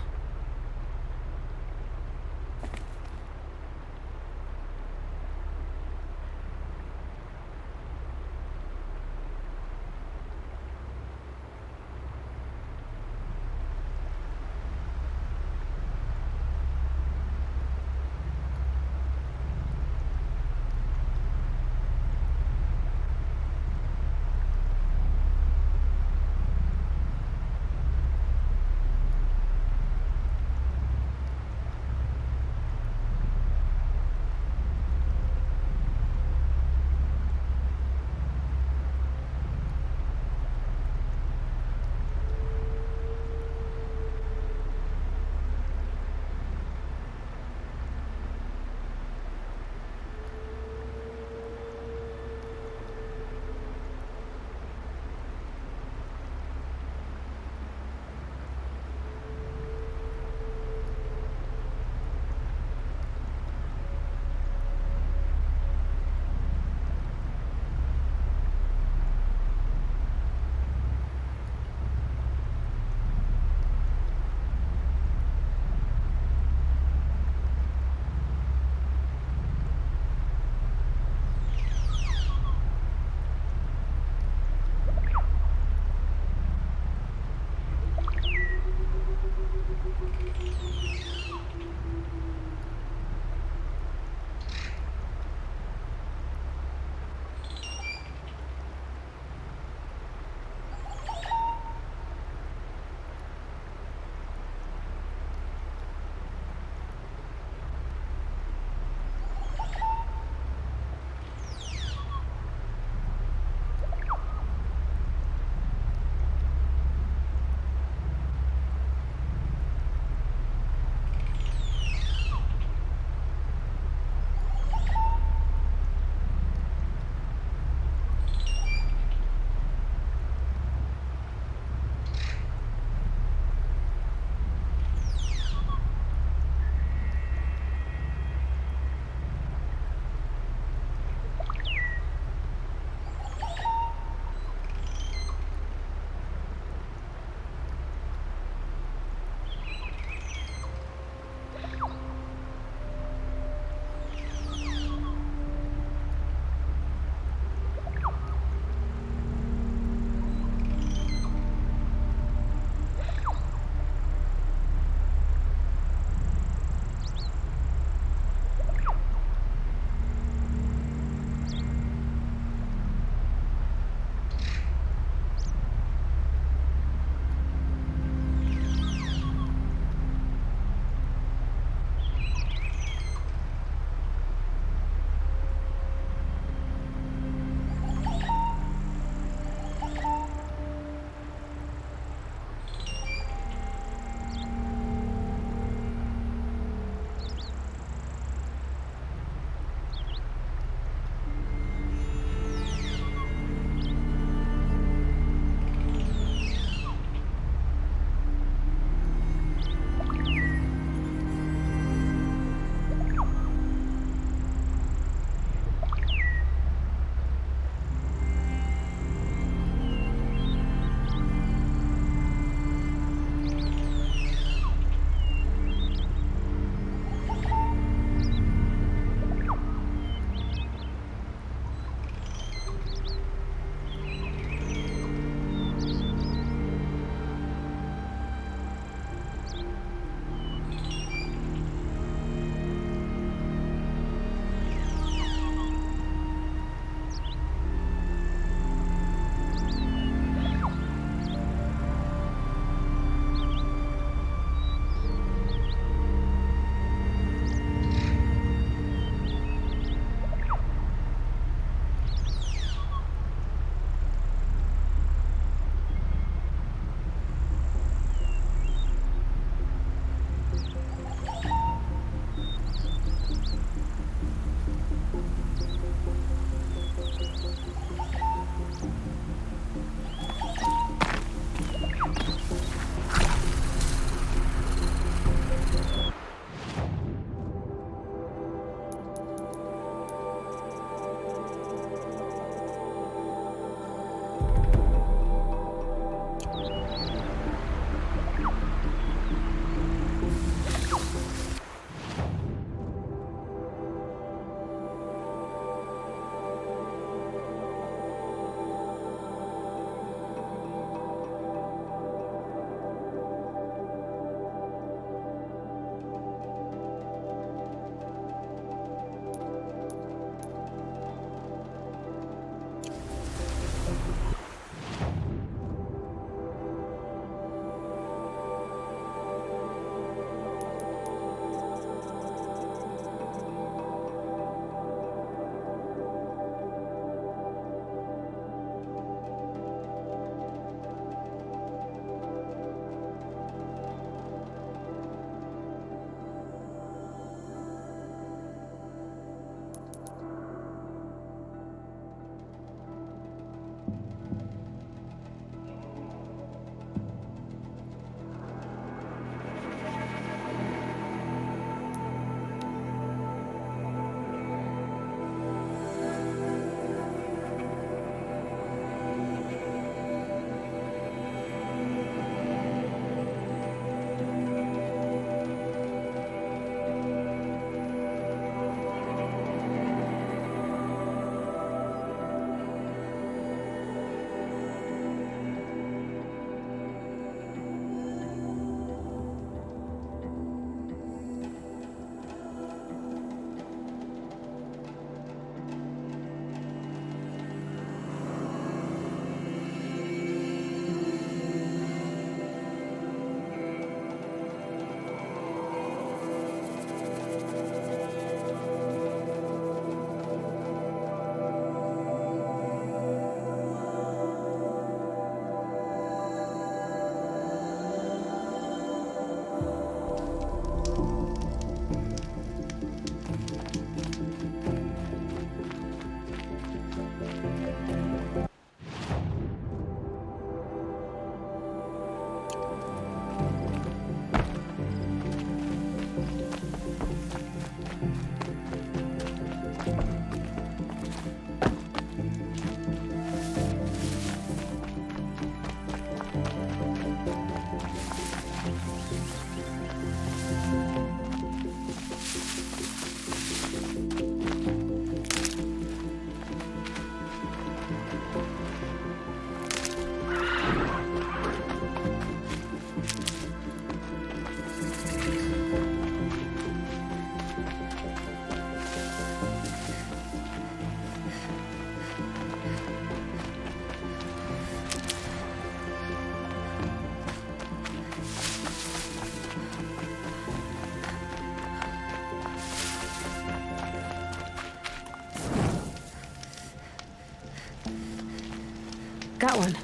Got one.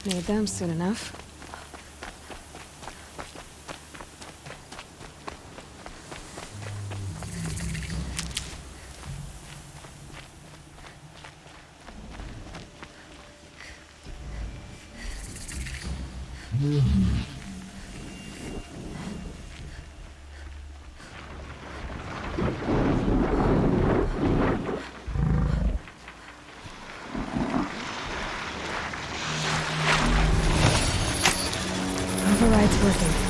Need them soon enough. Override's working.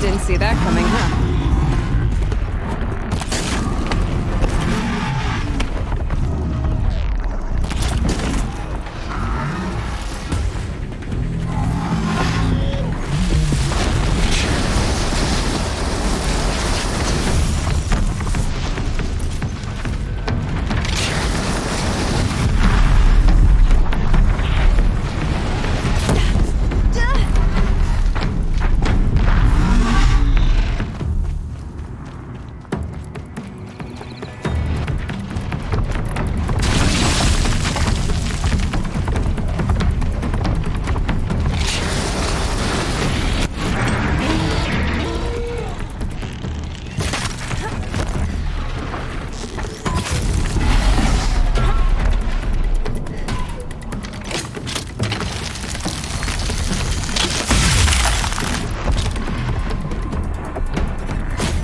Didn't see that coming, huh?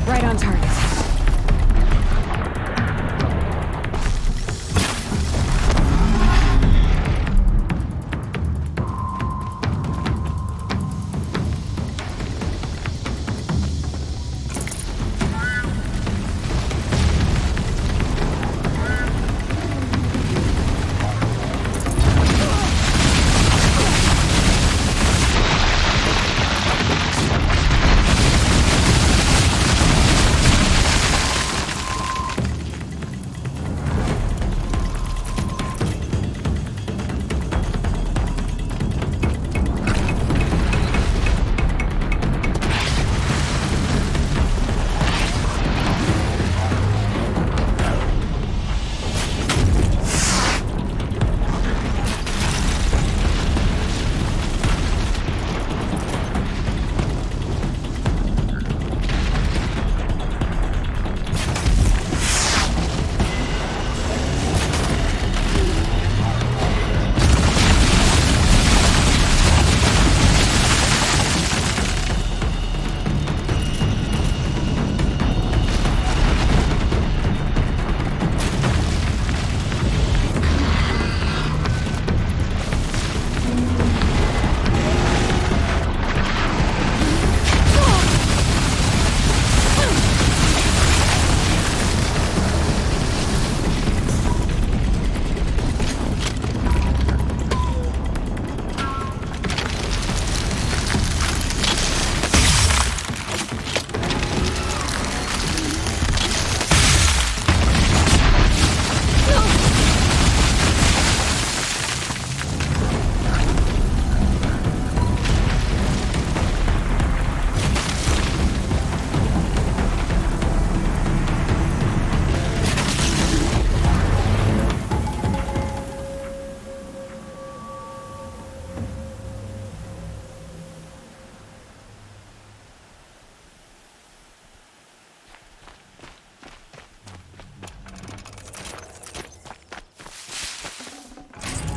Right on target.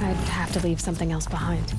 I'd have to leave something else behind.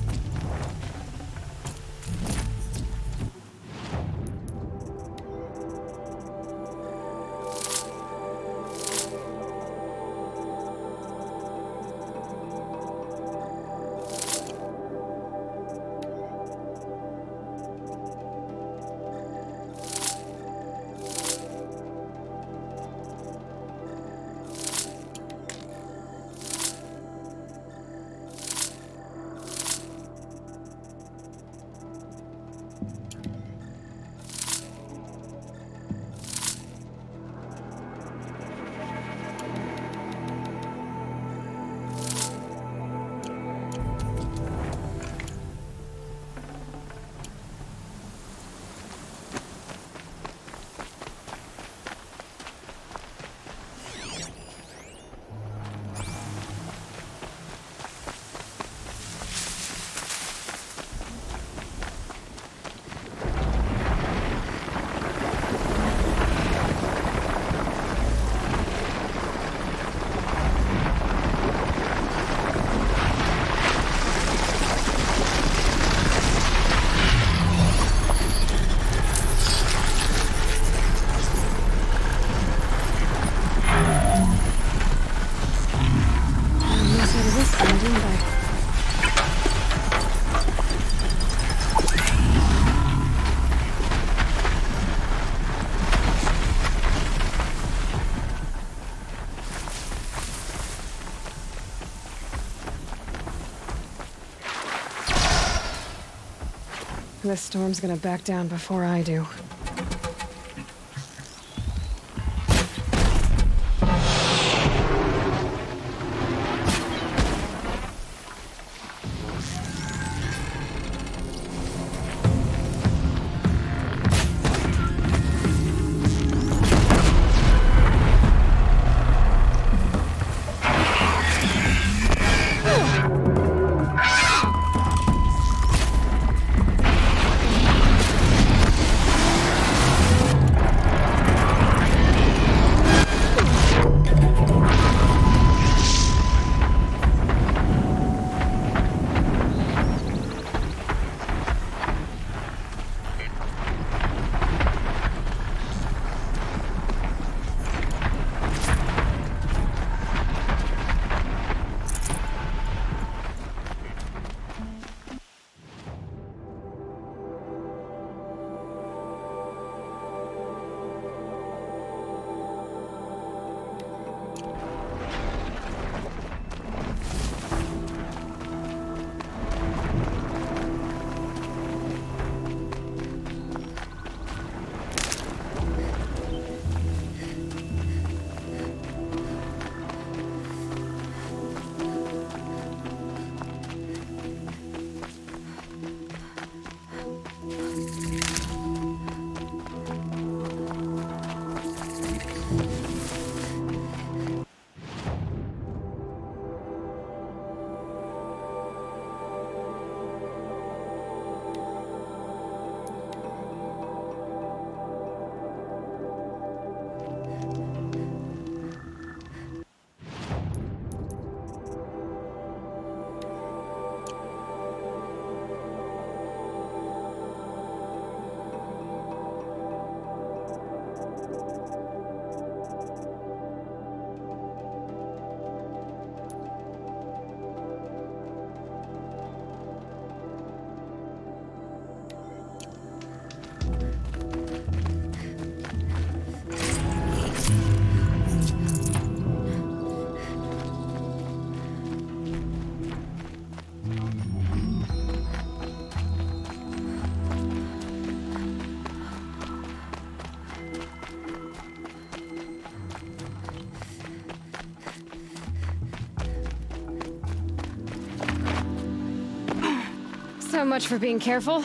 This storm's gonna back down before I do. So much for being careful.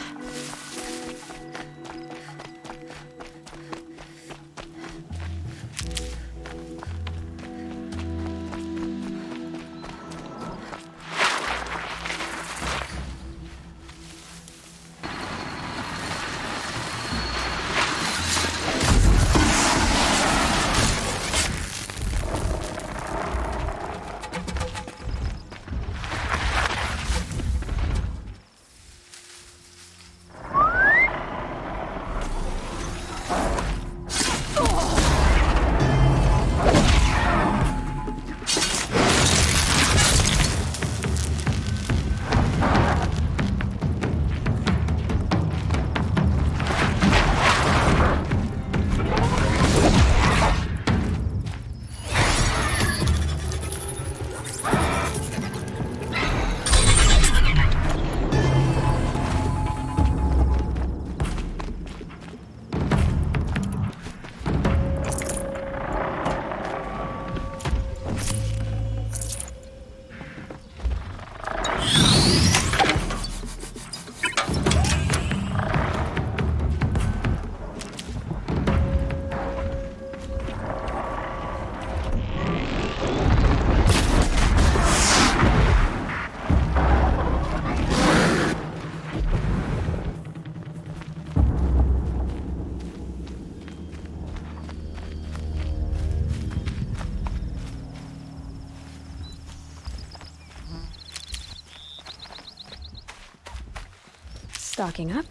Stocking up.